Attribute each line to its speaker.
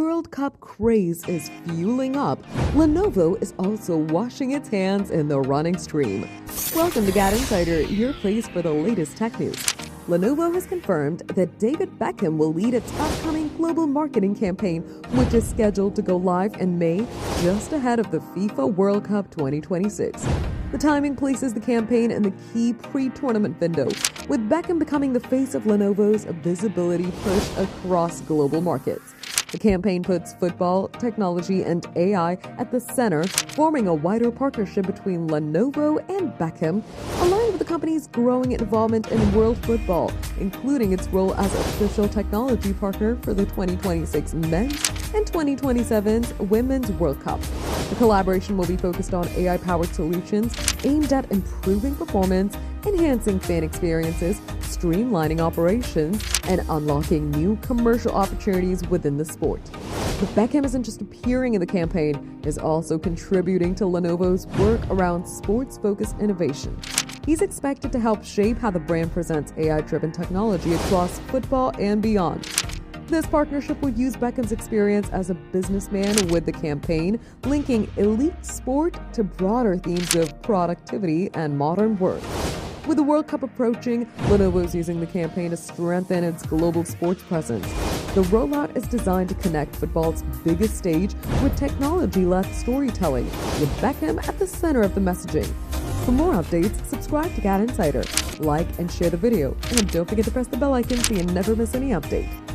Speaker 1: World Cup craze is fueling up, Lenovo is also washing its hands in the running stream. Welcome to GadInsider, your place for the latest tech news. Lenovo has confirmed that David Beckham will lead its upcoming global marketing campaign, which is scheduled to go live in May, just ahead of the FIFA World Cup 2026. The timing places the campaign in the key pre-tournament window, with Beckham becoming the face of Lenovo's visibility push across global markets. The campaign puts football, technology, and AI at the center, forming a wider partnership between Lenovo and Beckham, aligned with the company's growing involvement in world football, including its role as official technology partner for the 2026 Men's and 2027's Women's World Cup. The collaboration will be focused on AI-powered solutions aimed at improving performance, enhancing fan experiences, streamlining operations, and unlocking new commercial opportunities within the sport. But Beckham isn't just appearing in the campaign, he's also contributing to Lenovo's work around sports-focused innovation. He's expected to help shape how the brand presents AI-driven technology across football and beyond. This partnership will use Beckham's experience as a businessman with the campaign, linking elite sport to broader themes of productivity and modern work. With the World Cup approaching, Lenovo is using the campaign to strengthen its global sports presence. The rollout is designed to connect football's biggest stage with technology-led storytelling, with Beckham at the center of the messaging. For more updates, subscribe to GadInsider, like and share the video, and don't forget to press the bell icon so you never miss any update.